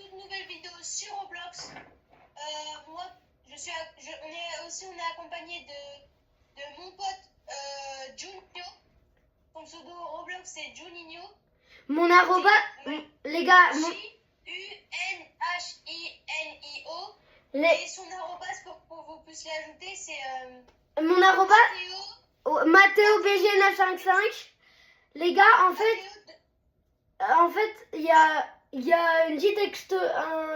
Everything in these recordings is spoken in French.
toute nouvelle vidéo sur Roblox. Moi, on est accompagné de mon pote Juninho. Son pseudo Roblox c'est Juninho. Mon arroba, les gars, Junhinio. Et son arrobas pour vous puissiez l'ajouter, c'est mon arroba, Matteo BG955. Les gars, en fait, il y a un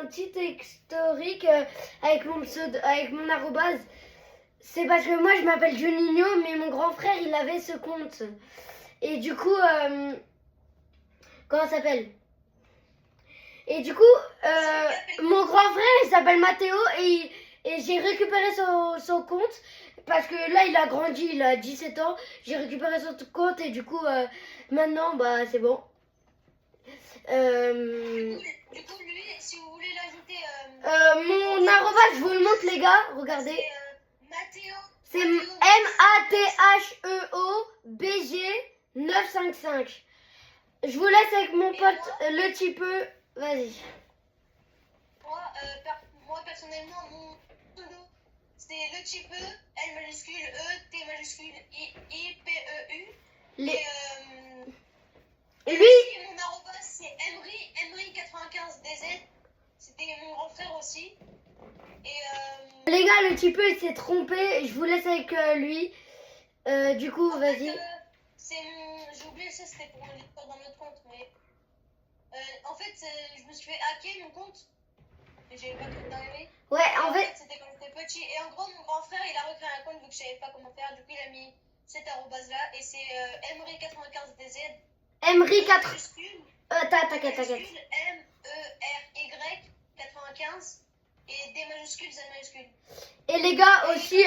petit historique avec mon arrobase. C'est parce que moi je m'appelle Juninho, mais mon grand frère il avait ce compte. Et du coup, comment ça s'appelle? Et du coup, mon grand frère il s'appelle Matteo et j'ai récupéré son compte parce que là il a grandi, il a 17 ans. J'ai récupéré son compte et du coup, maintenant bah c'est bon. Du coup, lui, si vous voulez l'ajouter, mon arrobas, je vous le montre les gars, regardez. C'est Matheo BG955. Je vous laisse avec mon pote le petit peu. Vas-y. Moi personnellement, mon pseudo c'est le petit peu, L majuscule E, T majuscule I, P, E, U. Et lui, mon arrobas c'est Emery95DZ. C'était mon grand frère aussi. Et les gars, le petit peu il s'est trompé. Je vous laisse avec lui. Du coup, vas-y. J'ai oublié ça, c'était pour l'histoire dans notre compte, mais en fait, je me suis fait hacker mon compte. Et j'avais pas tout d'arriver. Ouais, en fait, c'était quand j'étais petit. Et en gros, mon grand frère, il a recréé un compte vu que je savais pas comment faire. Du coup, il a mis cet arrobase là et c'est Emery95DZ. Emery4. T'inquiète. MERY95 et D majuscule, Z majuscule. Et les gars aussi.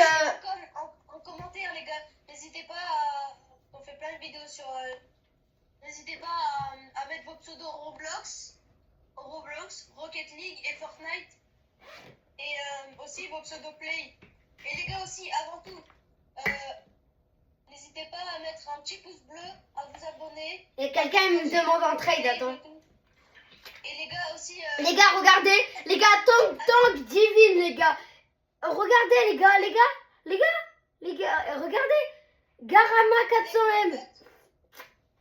En commentaire, les gars, n'hésitez pas à. On fait plein de vidéos sur. N'hésitez pas à mettre vos pseudos Roblox, Rocket League et Fortnite. Et aussi vos pseudos Play. Et les gars aussi, avant tout, n'hésitez pas à mettre un petit pouce bleu, à vous abonner. Et quelqu'un me demande en trade, attends. Et les gars aussi. Les gars, regardez. Les gars, tank divine, les gars. Regardez, les gars. Regardez. Garama 400M.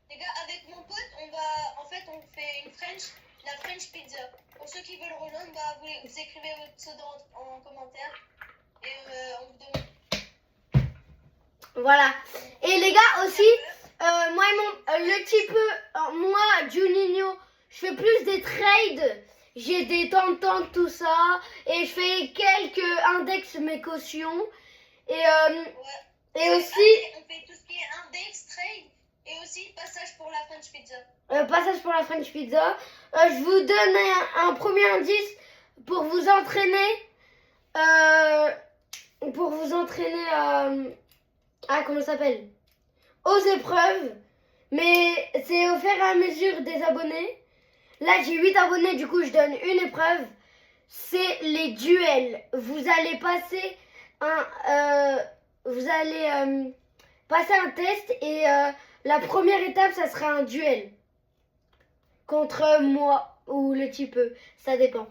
Les gars, avec mon pote, on fait une la French pizza. Pour ceux qui veulent rejoindre, vous écrivez votre pseudo en commentaire et on vous donne. Voilà. Et les gars aussi, le petit peu, moi, Juninho, je fais plus des trades. J'ai des tanks, tout ça. Et je fais quelques index mes cautions. Et aussi. On fait tout ce qui est index, trade. Et aussi passage pour la French pizza. Passage pour la French pizza. Je vous donne un premier indice pour vous entraîner. Comment ça s'appelle? Aux épreuves. Mais c'est au fur et à mesure des abonnés. Là, j'ai 8 abonnés, du coup, je donne une épreuve. C'est les duels. Vous allez passer passer un test et la première étape, ça sera un duel. Contre moi ou le petit peu. Ça dépend.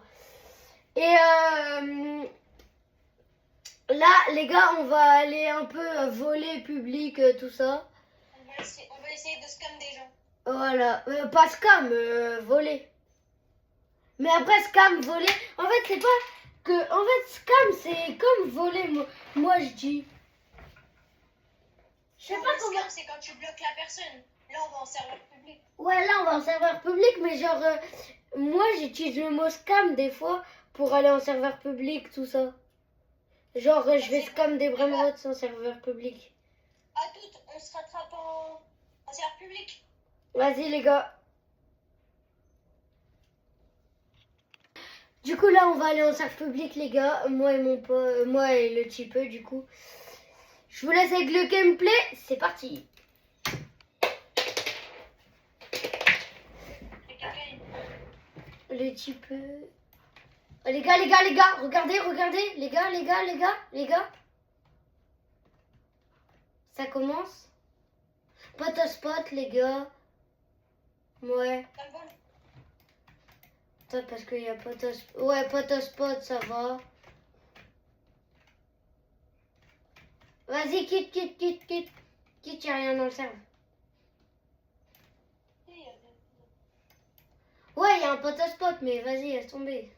Et là, les gars, on va aller un peu voler public, tout ça. On va essayer de scam des gens. Voilà. Pas scam, voler. Mais après, scam, voler. En fait, c'est pas que. En fait, scam, c'est comme voler. Moi je dis. Je sais pas comment. Scam, c'est quand tu bloques la personne. Là, on va en serveur public. Ouais, là, on va en serveur public, mais genre. Moi, j'utilise le mot scam des fois pour aller en serveur public, tout ça. Genre, je vais scam des brainrots en serveur public. À toutes, on se rattrape en serveur public. Vas-y, les gars. Du coup, là, on va aller en serveur public, les gars. Moi et le petit peu, du coup. Je vous laisse avec le gameplay. C'est parti. Le petit peu. Oh, les gars, regardez, les gars. Ça commence. Pot au spot, les gars. Ouais. Stop parce qu'il y a Potos. Ouais, Potospot, ça va. Vas-y, quitte. Quitte, y'a rien dans le serve. Ouais, il y a un Potospot, mais vas-y, laisse tomber.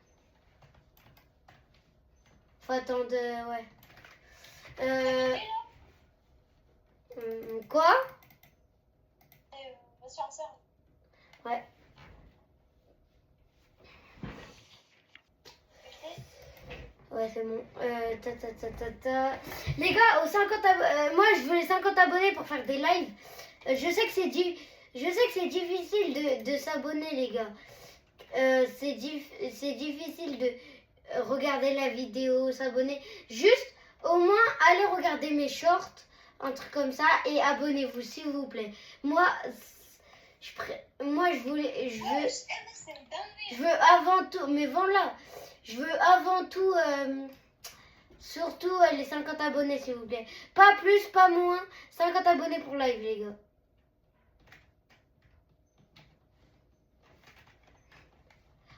Faut attendre, ouais. Quoi? Va sur un serve. Ouais. Ouais, c'est bon. Les gars, aux 50 moi, je veux les 50 abonnés pour faire des lives. Je sais que c'est difficile de s'abonner, les gars. C'est difficile de regarder la vidéo, s'abonner. Juste, au moins, allez regarder mes shorts, un truc comme ça, et abonnez-vous, s'il vous plaît. Moi, je veux avant tout, mais voilà, je veux avant tout, surtout les 50 abonnés, s'il vous plaît. Pas plus, pas moins, 50 abonnés pour live, les gars.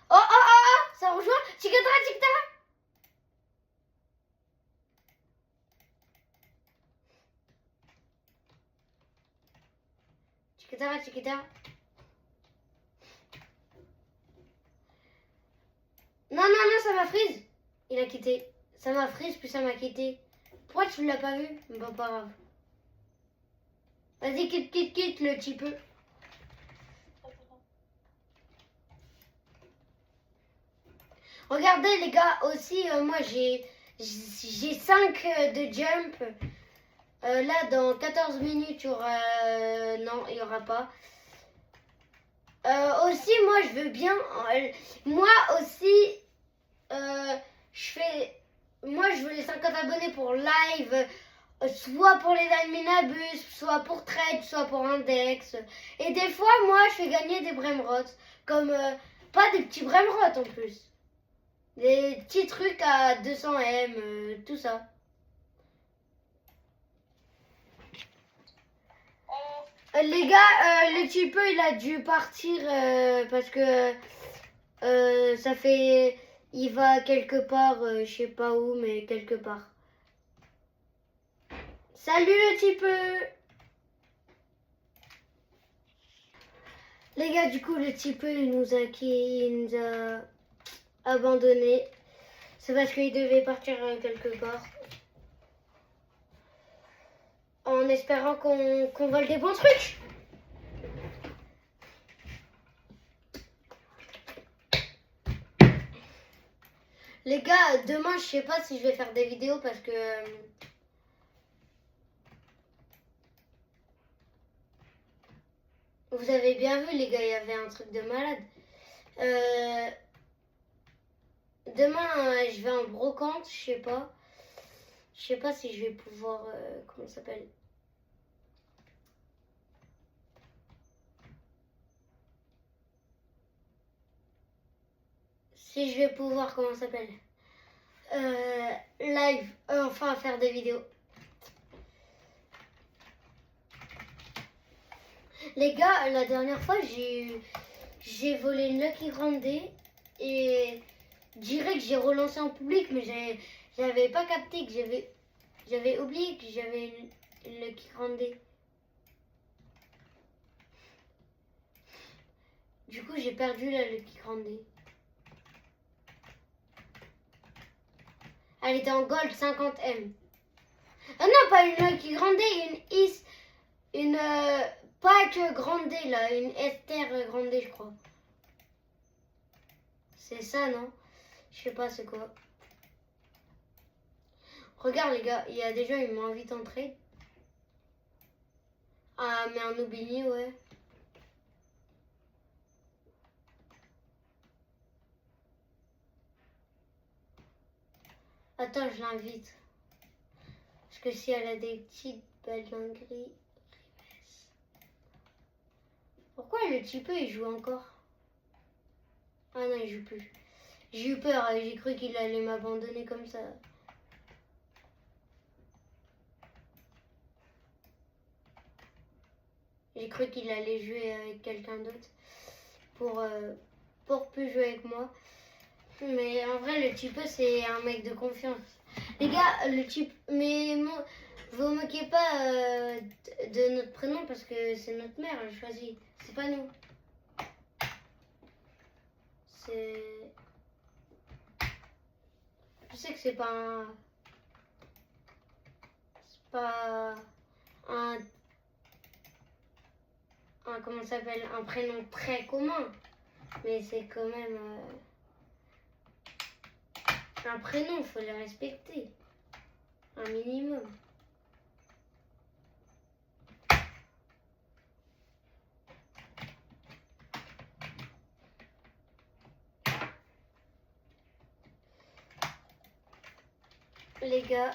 Oh, ça rejoint Chikatara. Non, ça m'a freeze. Il a quitté. Ça m'a freeze, puis ça m'a quitté. Pourquoi tu l'as pas vu? Bah, pas grave. Vas-y, quitte le petit peu. Regardez les gars, aussi, moi j'ai 5 de jump. Là, dans 14 minutes, il y aura... non, il n'y aura pas. Aussi, moi, je veux bien... moi aussi, moi, je veux les 50 abonnés pour live, soit pour les Alminabus, soit pour trade, soit pour index. Et des fois, moi, je fais gagner des Bremrots. Comme, pas des petits Bremrots en plus. Des petits trucs à 200 M, tout ça. Les gars, le petit peu, il a dû partir parce que ça fait... Il va quelque part, je sais pas où, mais quelque part. Salut le petit peu! Les gars, du coup, le petit peu, il nous a abandonnés. C'est parce qu'il devait partir quelque part. En espérant qu'on vole des bons trucs. Les gars, demain, je sais pas si je vais faire des vidéos parce que... vous avez bien vu, les gars, il y avait un truc de malade. Demain, je vais en brocante, je sais pas. Je sais pas si je vais pouvoir... comment ça s'appelle? Si je vais pouvoir, comment ça s'appelle? Live, enfin faire des vidéos. Les gars, la dernière fois, j'ai volé une Lucky Grande et direct j'ai relancé en public, mais j'avais pas capté que j'avais oublié que j'avais une Lucky Grande. Du coup, j'ai perdu la Lucky Grande. Elle était en gold 50M. Ah non, pas une Lucky Grande, une pack grande là, une Esther grande, je crois. C'est ça, non? Je sais pas c'est quoi. Regarde les gars, il y a des gens, ils m'ont invité en trade. Ah, mais un Aubigny, ouais. Attends, je l'invite. Parce que si elle a des petites belles dingueries. Pourquoi le petit peu il joue encore? Ah non, il joue plus. J'ai eu peur, j'ai cru qu'il allait m'abandonner comme ça. J'ai cru qu'il allait jouer avec quelqu'un d'autre pour pour plus jouer avec moi. Mais en vrai, le type c'est un mec de confiance. Les gars, le type, mais vous moquez pas de notre prénom parce que c'est notre mère, elle choisit. C'est pas nous. C'est. Je sais que c'est pas un. C'est pas un. Comment ça s'appelle? Un prénom très commun. Mais c'est quand même. Un prénom, faut le respecter. Un minimum. Les gars.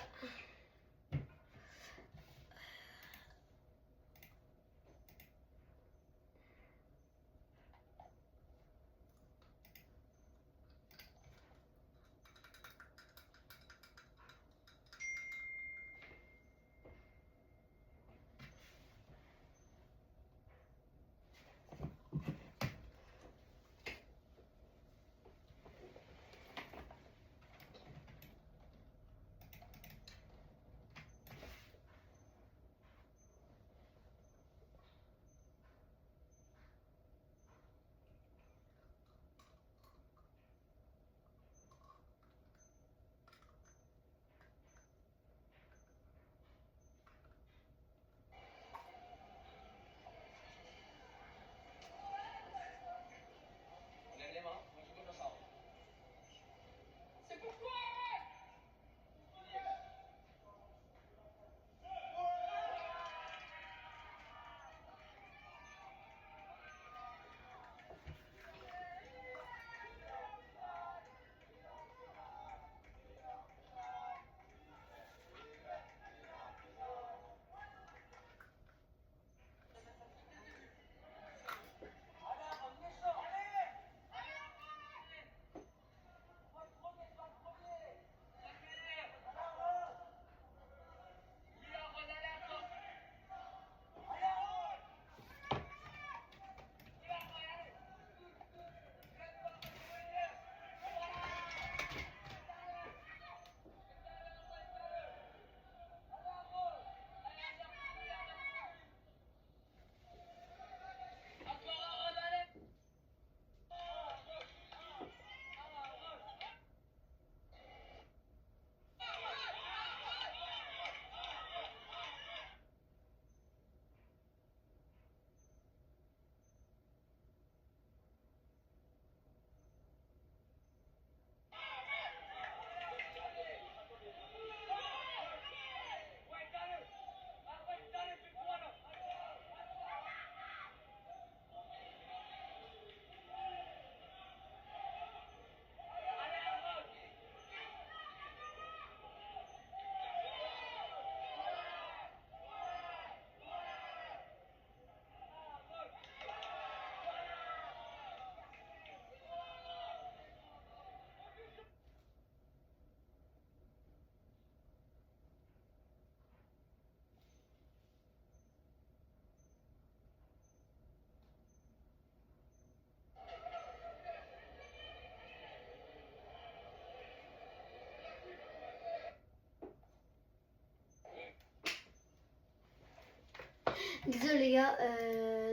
Désolé les gars,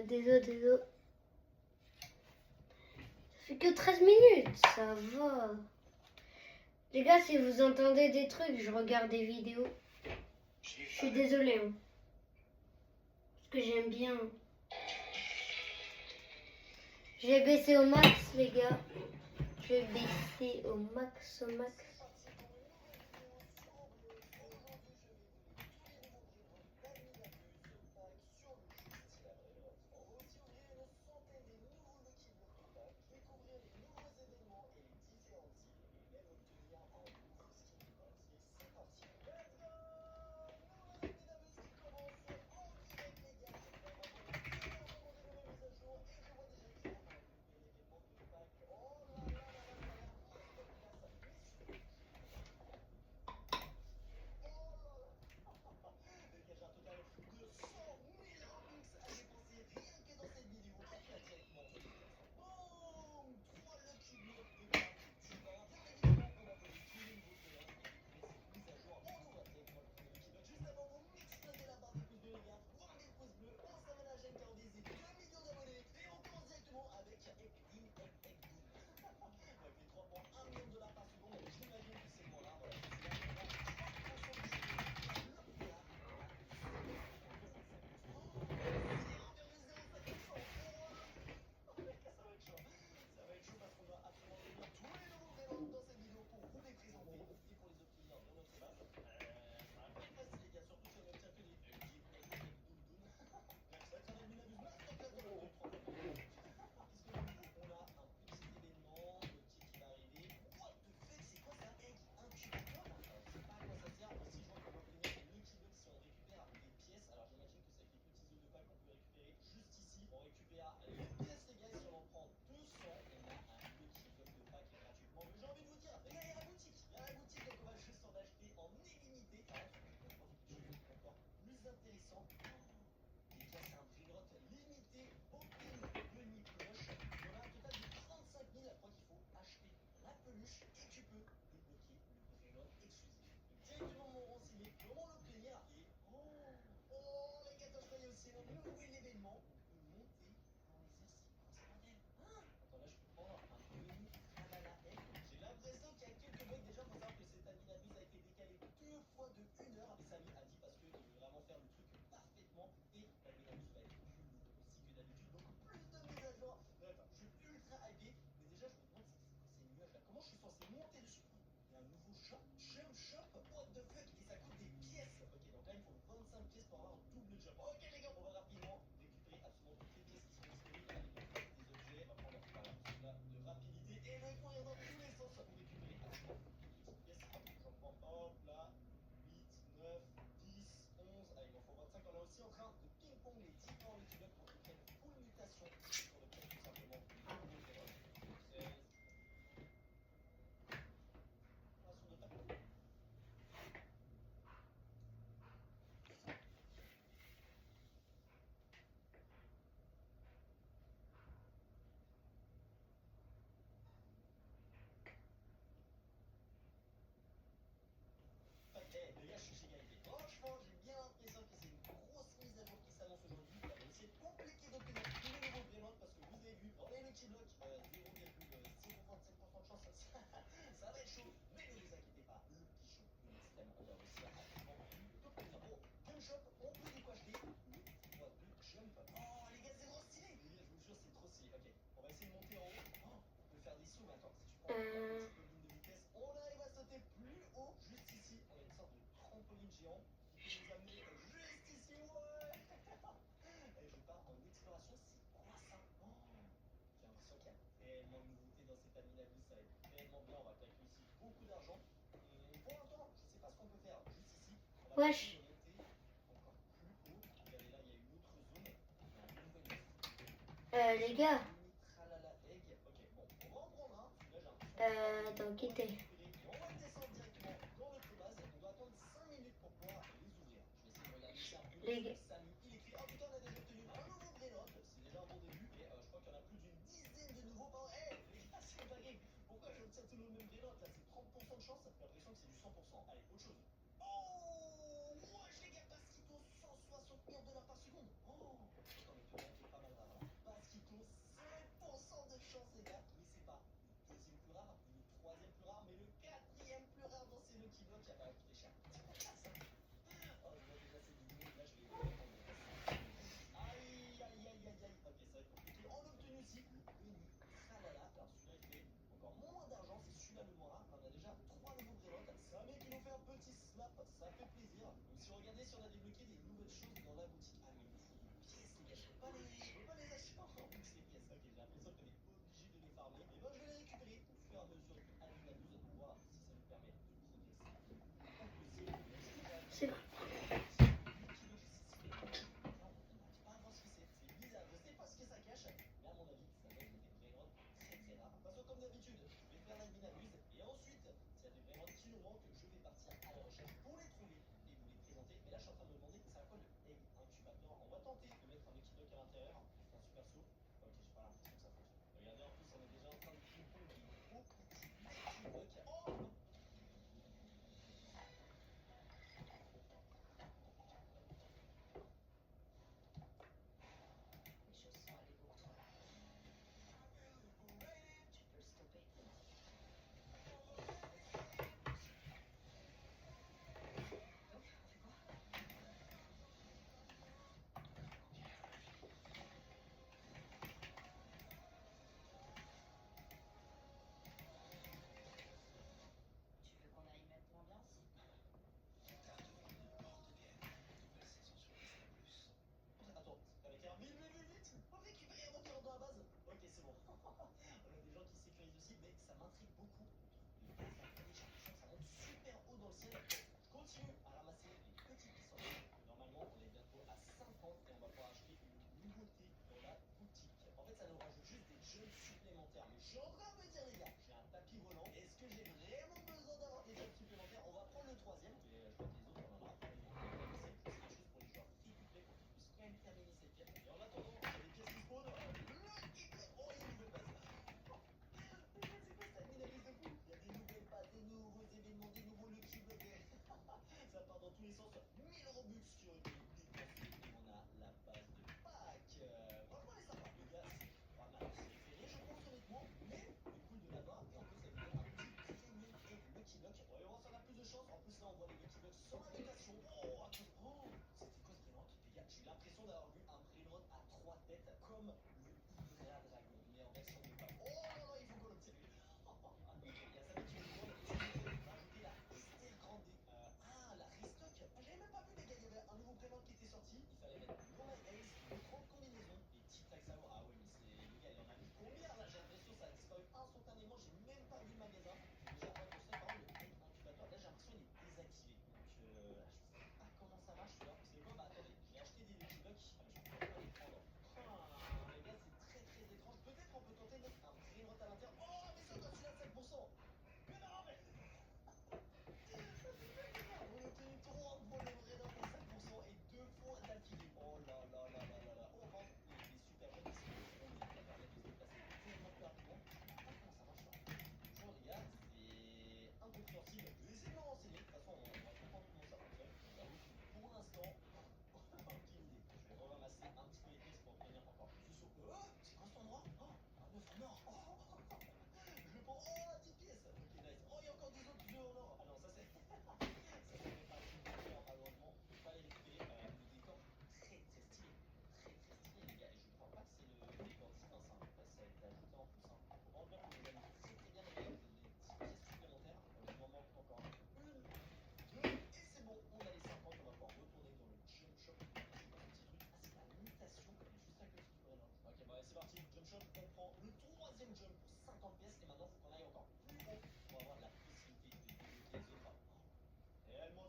désolé. Ça fait que 13 minutes, ça va. Les gars, si vous entendez des trucs, je regarde des vidéos. Je suis désolée. Hein. Parce que j'aime bien. J'ai baissé au max, les gars. Je vais baisser au max, au max. Wesh. Les gars. Attends, quittez. Les gars. C'est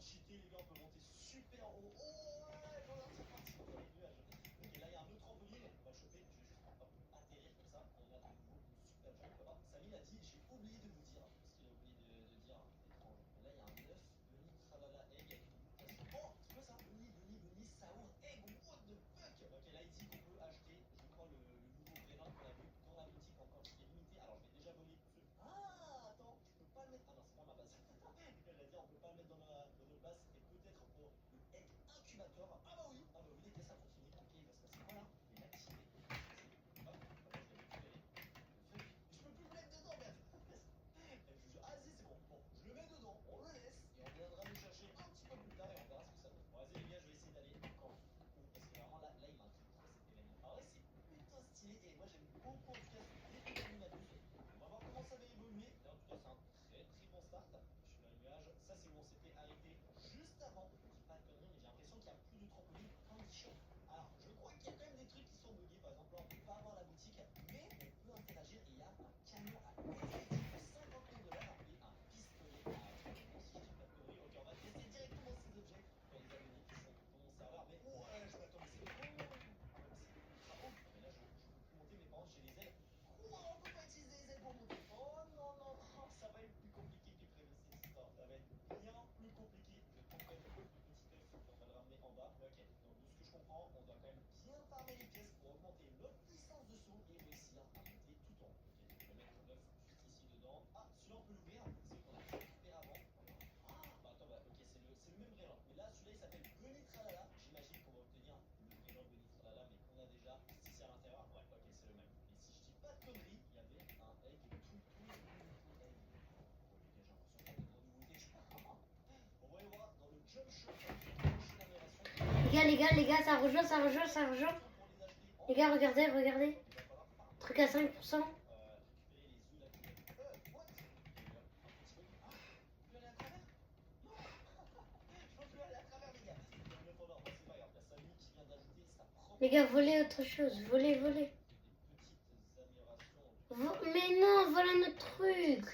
cheater, les gars, on peut monter super haut. Oh ouais, voilà, c'est parti, on est nuage. Ok, là il y a un autre trampoline, on va le choper, je vais juste hop, atterrir comme ça. On a de nouveau une super jump. Oh, Samy a dit, j'ai oublié de vous dire, parce qu'il a oublié de dire, étrange. Mais là il y a un œuf, bunny, tralala, egg. Oh, c'est quoi ça? Bunny, saour, egg, what the fuck? Ok, là il dit qu'on peut acheter, je crois, le nouveau Grélin qu'on a vu dans la boutique en quantité limitée. Alors je vais déjà voler ce. Ah, attends, je peux pas le mettre. Ah non, c'est pas ma base. Elle a dit, on peut pas le mettre dans notre base. C'était peut-être pour le egg incubateur. Ah bah oui, les gars, ça fonctionne. Ok, il va se passer quoi là? Je vais l'activer. Hop, voilà, je l'ai récupéré. Fuck, je peux plus le mettre dedans, merde. Ah si, c'est bon. Bon, je le mets dedans, on le laisse et on viendra le chercher un petit peu plus tard et on verra ce que ça donne. Bon, vas-y les gars, je vais essayer d'aller encore plus haut parce que vraiment là, il m'intrigue trop cet événement. Ah ouais, c'est putain stylé et moi j'aime beaucoup en tout cas ce début de m'amuse. On va voir comment ça va évoluer. Et en tout cas, c'est un très très bon start. Je suis dans les nuages. Ça, c'est où on s'était arrêté juste avant. Je dis pas de conneries, mais j'ai l'impression qu'il y a plus de trampoline condition. Alors, je crois qu'il y a quand même des trucs qui sont buggés. Par exemple, là, on peut pas avoir la boutique, mais on peut interagir et il y a un camion à effectivement 50 000 dollars et un pistolet à bon, si je dis pas de conneries. Ok, on va tester directement ces objets pour les abonnés qui sont dans mon serveur. Mais ouais, je m'attends, mais c'est oh, ah ouais, mais c'est ultra haut. Ah, mais là, je peux plus monter, mais par contre, j'ai les ailes. Quoi, on peut pas utiliser les ailes pour monter? Oh non, non, non, ça va être plus compliqué que prévu cette histoire. Ça va être bien plus compliqué. Je vais prendre quand même le petit œuf et on va le ramener en bas. Mais ok, donc de ce que je comprends, on doit quand même bien farmer les pièces pour augmenter notre puissance de saut et réussir à monter tout en haut. Ok, je vais mettre l'œuf juste ici dedans. Ah, celui-là on peut l'ouvrir. C'est qu'on a récupéré avant. Ah, bah attends, bah ok, c'est le même Grélin. Mais là, celui-là il s'appelle Bunny Tralala. J'imagine qu'on va obtenir le Grélin Bunny Tralala, mais qu'on a déjà juste ici à l'intérieur. Ouais, ok, c'est le même. Et si je dis pas de conneries, il y avait un egg tout egg. Oh les gars, j'ai l'impression qu'il y a tellement de nouveautés. On va aller voir dans le jump shop. Prochaine amélioration. Les gars, ça rejoint, ça rejoint, ça rejoint. Pour les acheter. Les gars, regardez, regardez. Il va falloir Truc à 5%. récupérer les œufs là qui what? Il y a eu un petit bug. Ah, je peux aller à travers? Non, je peux plus aller à travers les gars. Mais en attendant, bon, c'est pas grave. La Samy qui vient d'ajouter sa propre. Les gars, volez autre chose. Volez, volez. Des petites améliorations. Mais non, voilà notre truc.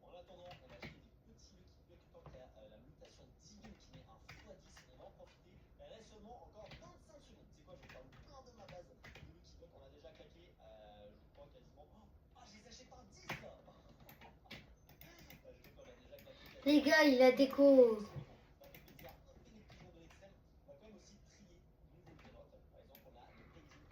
En attendant, on va acheter des petits Lucky Block tant qu'il y a la mutation divine qui met un x10. On va en profiter. Il reste seulement encore 25 secondes. C'est quoi? Je vais faire le plein de ma base de Lucky Block. On a déjà claqué, je crois quasiment. Oh, je les achète par 10 là. Je vais pas, on a déjà claqué. Les gars, il a déco. Ça fait plaisir. Et les pigeons de l'extrême. On va quand même aussi trier nouveaux pilotes. Par exemple, on a le Painting.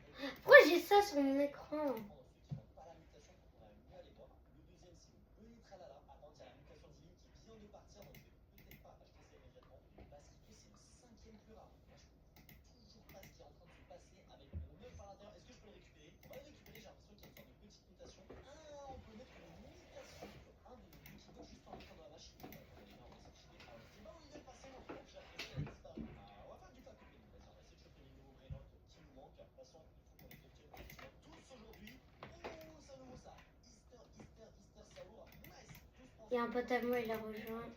Pourquoi j'ai ça sur mon écran? Ceux qui n'ont pas la mutation, on a mieux aller voir. Le deuxième, c'est le Bunny Tralala. Attends, il y a la mutation divine qui vient de partir, donc je vais peut-être pas acheter ça immédiatement. Le Basquito, c'est le cinquième plus rare. Moi, je comprends toujours pas ce qui est en train de se passer avec mon œuf à l'intérieur. Est-ce que je peux le récupérer? On va le récupérer, j'ai l'impression qu'il y a une sorte de petite mutation. Ah, on peut mettre une mutation sur un de nos Lucky Block juste en mettant dans la machine. Attends, les gars, on va essayer de cheater. Alors, je sais pas où il est passé, mon frère. J'ai l'impression qu'il a disparu. Ah, on va faire du facto. Vas-y, on va essayer de choper les nouveaux Greylock qui nous manquent. De toute façon, il faut qu'on les obtienne quasiment tous aujourd'hui. Oh, c'est un nouveau ça. Easter Saour. Nice. Il y a un pote à moi, il a rejoint.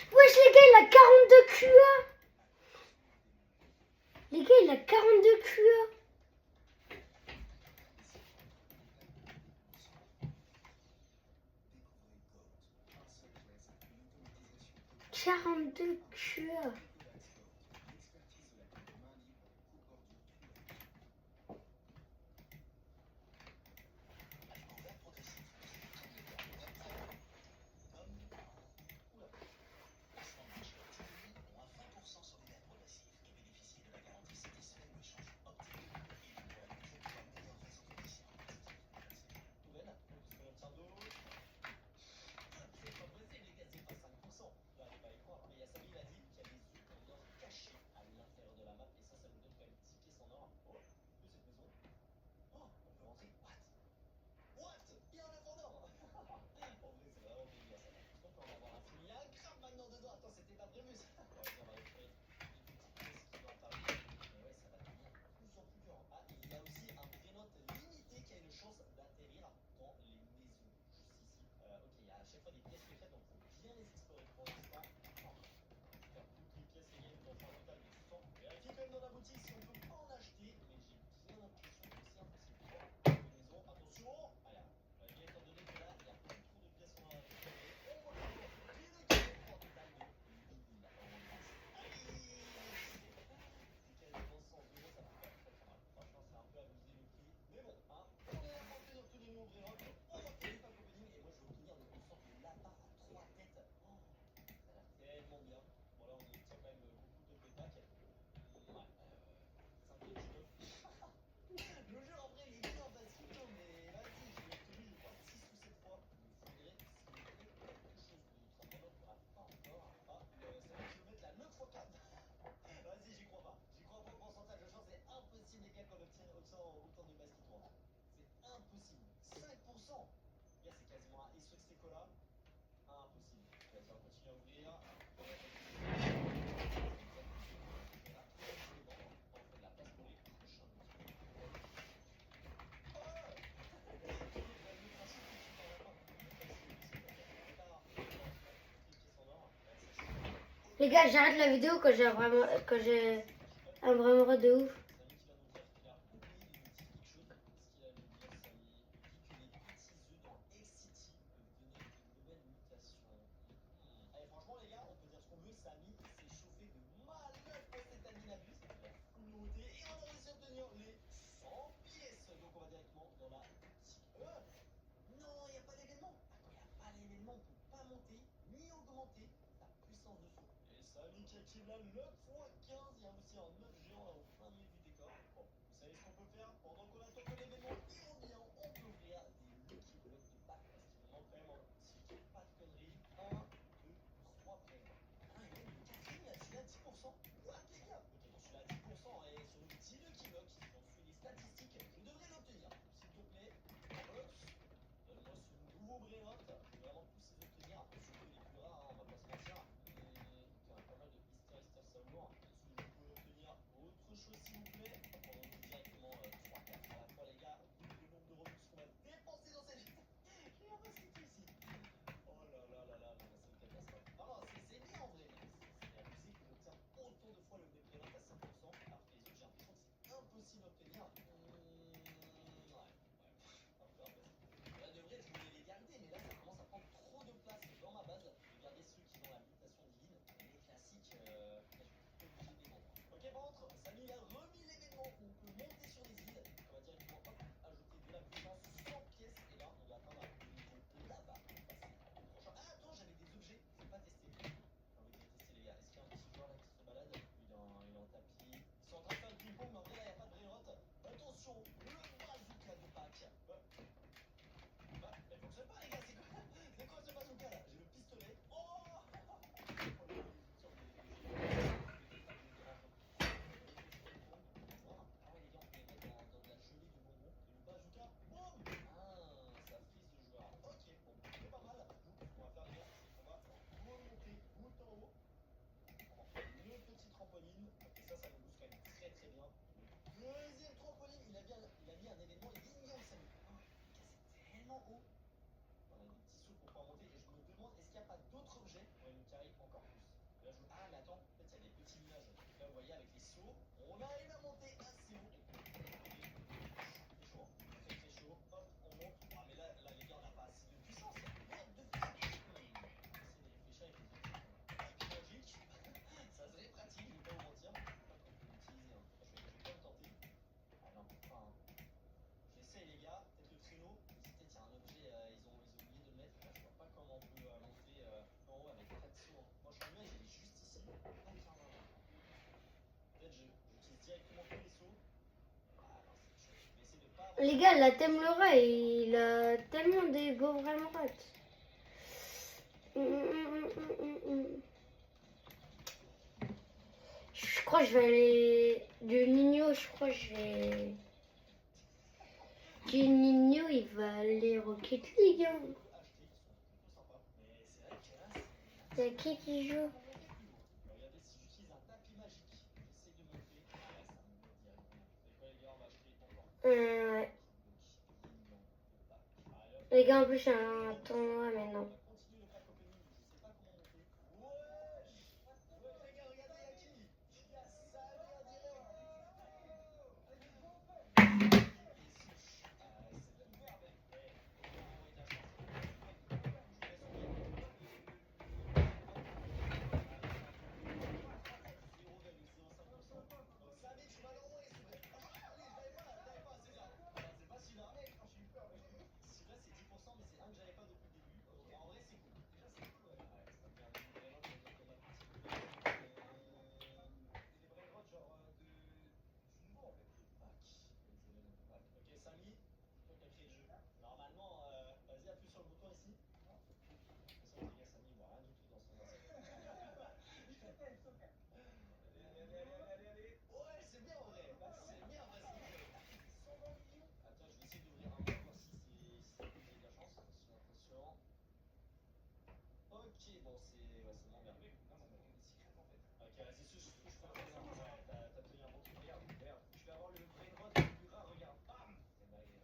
Wesh les gars, il a 42 QA. Les gars, il a 42 QA. 42 QA. quand même dans la boutique si on peut pas en acheter, mais j'ai bien l'impression que c'est impossible. Bon, maison, attention. Allez, étant donné que là, il y a pas trop de pièces en récupérer, on va les équipes pour un total de 1000 en grâce. Allez, c'est quasiment 100 euros, ça fait pas très très mal. Franchement, c'est un peu abusé le prix, mais bon, hein, on est là pour obtenir tous les nouveaux Brerock, on va faire les packs opening, et moi je vais obtenir une sorte de lapin à 3 têtes. Oh, ça a l'air tellement bien. Bon là, on obtient quand même beaucoup de packs. Ouais, c'est un peu dur. Le jeu en vrai il est bien facile, mais vas-y, je l'ai obtenu je crois 6 ou 7 fois. Il me faudrait s'il vous plaît quelque chose d'autre. Pendant qu'on n'a pas encore. Ah, c'est vrai que je vais mettre la 9x4. Vas-y, j'y crois pas. J'y crois pas au pourcentage de chance, c'est impossible les gars qu'on obtienne autant de bases qui tournent. C'est impossible. 5%. Gars, c'est quasiment un Cola. Impossible. Vas-y, on continue à ouvrir. Les gars, j'arrête la vidéo quand j'ai un vraiment de ouf. Franchement les gars, on peut dire ce qu'on veut, Samy s'est chauffé de malade pour cette année la bus. Il a full monté et on a réussi à obtenir les 100 pièces. Donc on va directement dans la boutique. Non, il n'y a pas d'événement. Ah, quand il n'y a pas d'événement, on ne peut pas monter ni augmenter la puissance de saut. Et Samy qui active la 9x15, il y a aussi un 9 géant là au plein milieu du décor. Bon, vous savez ce qu'on peut faire pendant qu'on attend que l'événement il revient, on peut ouvrir des Lucky Blocks de pack parce qu'il nous manque quand même, si je dis pas de conneries, 1, 2, 3 frères. Ah, il y a une quatrième, il a celui-là 10%. What les gars? Ok, bon celui-là 10% et sur le petit Lucky Block, si on suit les statistiques, je devrais l'obtenir. S'il te plaît, Box, donne-moi ce nouveau Brerock. Je vais vraiment tous les obtenir, surtout les plus rares, hein, on va pas se mentir. Donc pas mal de Easter Savoir. Est-ce que je peux obtenir autre chose s'il vous plaît? On va directement 3-4 à la fois les gars, vu le nombre de Robux qu'on va dépenser dans cette vidéo. Je vais en passer ici. Oh là là là là, non, c'est une catastrophe. Non, c'est bien en vrai, mais c'est abusé que j'obtiens autant de fois le même Brerock à 5%, alors que les autres, j'ai l'impression que c'est impossible d'obtenir. Ouais, un peu impossible. Là, de vrai, je voulais les garder, mais là, ça commence à prendre trop de place dans ma base. Je vais garder ceux qui ont la mutation divine, mais les classiques, là, je vais être obligé de les vendre. Ok, par contre, Samy a remis l'événement où on peut monter sur les îles. On va directement hop, ajouter de la puissance 100 pièces, et là, on doit atteindre le niveau là-bas pour passer au prochain. Ah, attends, j'avais des objets, je n'ai pas testé. J'ai envie de les tester, les gars. Est-ce qu'il y a un petit joueur là qui se balade? Il est en tapis. Ils sont en train de faire le ping-pong, mais en vrai, là, il n'y a pas de Breroth. Attention, le bazooka de Pâques. Elle fonctionne pas les gars, c'est quoi ce bazooka là? J'ai le pistolet. Oh, ah ouais les gars, on peut les mettre dans de la gelée de bonbons. Et le bazooka, boum. Ah, ça frise de joueur. Ok, bon, c'est pas mal. Nous, ce qu'on va faire les gars, c'est qu'on va remonter tout en haut. On va faire une petite trampoline. Et ça nous booste quand même très très bien. Le deuxième trampoline, il a mis un événement ignon Samy. Oh, les gars, c'est tellement haut. On a des petits sauts pour pouvoir monter et je me demande est-ce qu'il n'y a pas d'autres objets pour nous carrer encore plus. Là, ah mais attends, en fait il y a des petits nuages. Là vous voyez avec les sauts, on arrive à monter assez haut. C'est chaud, hein. Très très chaud. Hop, on monte. Ah mais là les gars on n'a pas assez de puissance. What the fuck. J'essaie de réfléchir avec les outils. Magique, magique. Ça serait pratique, je vais pas vous mentir. Je sais pas qu'on peut l'utiliser. Hein. Je vais quand même tenter. Ah non, enfin. J'essaye les gars, peut-être le traîneau, peut-être il y a un objet, ils ont oublié de le mettre, là, je vois pas comment on peut monter en haut avec 4 sauts. Moi je suis nuage, il est juste ici. Ah tiens, non. Peut-être j'utilise directement tous les sauts. Ah non, c'est chaud. Je vais essayer de pas avoir... Les gars, la thème Laura, il a tellement des beaux vraiment rates. Je crois que je vais aller... Du Nino, je crois que je vais... Du Nino, il va aller Rocket League. Hein. Il y a qui joue? Regardez, si j'utilise un tapis magique, j'essaie de monter. Ouais, ça me monte directement. C'est quoi les gars, on va acheter encore. Ouais. Les gars, en plus, j'ai un tournoi maintenant. On va continuer le pack opening, je sais pas comment monter. Wesh! Ouais les gars, regardez, y'a qui? Il y a Samir bon, c'est moins bien. Ok, vas-y, je fais un présent. Ouais, t'as tenu un bon truc. Regarde, regarde. Je vais avoir le brain rot le plus rare, regarde. Bam! C'est dingue.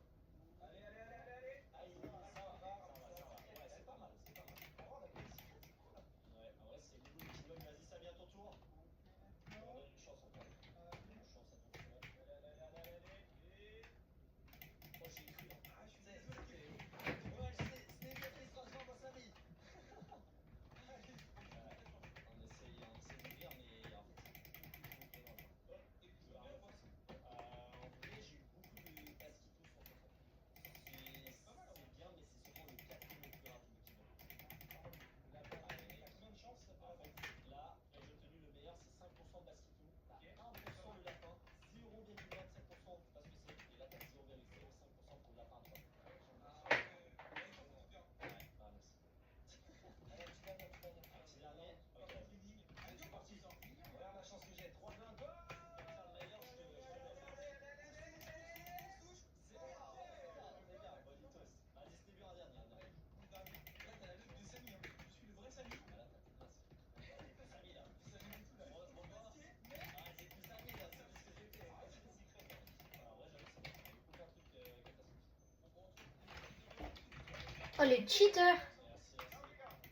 Allez, allez, allez, allez, allez. Aïe, ça va, ça va. Ouais, c'est pas mal, c'est pas mal. Oh, la petite secret, c'est cool. Ouais, en vrai, c'est Lulu qui bug. Vas-y, Samy, à ton tour. On donne une chance encore. Donne une chance, attention. Allez, allez, allez, allez, allez. Et... Oh, j'ai cru. Ah, je suis désolé. Ouais, c'était bien frustration dans sa vie. On essaye de lire, mais en fait, en vrai, j'ai eu beaucoup de Baskitos sur 60. C'est bien, mais c'est seulement le quatrième le plus rapide qui va. T'as combien de chances en fait, là, j'ai obtenu le meilleur, c'est 5% de Baskito. T'as 1% le lapin, 0,25%, je sais pas ce que c'est, et là t'as 0,05% pour le lapin à toi. Ouais, ah merci. Allez, petit dernier. Ok, allez, c'est parti. Regarde la chance que j'ai. 3, 2, 1, go! Le meilleur, je te le laisse. C'est bien, c'est bien, Bonitos. Vas-y, c'était bien un dernier. Là, t'as la lutte de Samy, hein. Je suis le vrai Samy. Ah, là, t'as plus de masse. Samy, là. Samy du tout, là. Mon gars. Ah, c'est plus Samy, là. C'est plus ce que j'ai fait. Ah, c'est secret, là. Alors, ouais, j'avoue, c'est bon. Il y a eu aucun truc catastrophique. Oh, les cheaters. Merci, merci.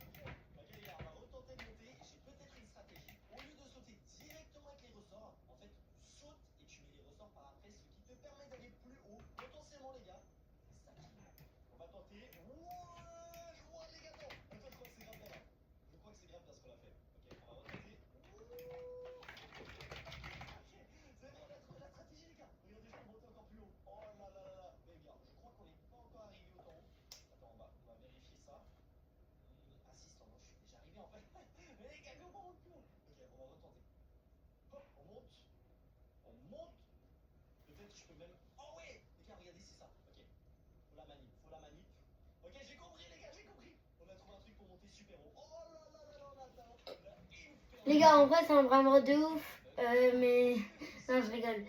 Ok les gars, on va retenter de monter. J'ai peut-être une stratégie. Au lieu de sauter directement avec les ressorts, en fait, tu sautes et tu mets les ressorts par après, ce qui te permet d'aller plus haut. Potentiellement les gars, c'est ça qui est. On va tenter. Ouah, je vois les gars. Attends, je crois que c'est grave bien là. Je crois que c'est grave bien ce qu'on a fait. Ok, on va retenter. Ok, c'est bon, on a trouvé la stratégie les gars. Regardez, je peux monter encore plus haut. Oh là là là là. Mais bien, je crois qu'on n'est pas encore arrivé autant haut. Attends, on va vérifier ça. Assistant, non, je suis déjà arrivé en fait. Mais les gars, comment on monte plus haut? Ok, on va retenter. Hop, on monte. On monte. Peut-être je peux même. Oh ouais! Les gars, regardez, c'est ça. Ok. Faut la manip, faut la manip. Ok, j'ai compris, les gars, j'ai compris. On a trouvé un truc pour monter super haut. Oh là là là là, on a atteint la Les gars, en vrai, c'est un vraiment de ouf. Mais. Non, je rigole.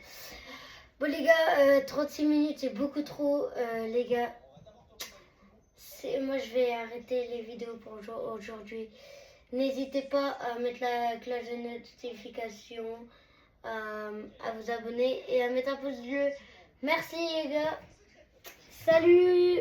Bon, les gars, 36 minutes, c'est beaucoup trop, les gars. On va d'abord tenter d'aller plus haut. Moi, je vais arrêter les vidéos pour aujourd'hui. N'hésitez pas à mettre la cloche de notification, à vous abonner et à mettre un pouce bleu. Merci, les gars. Salut!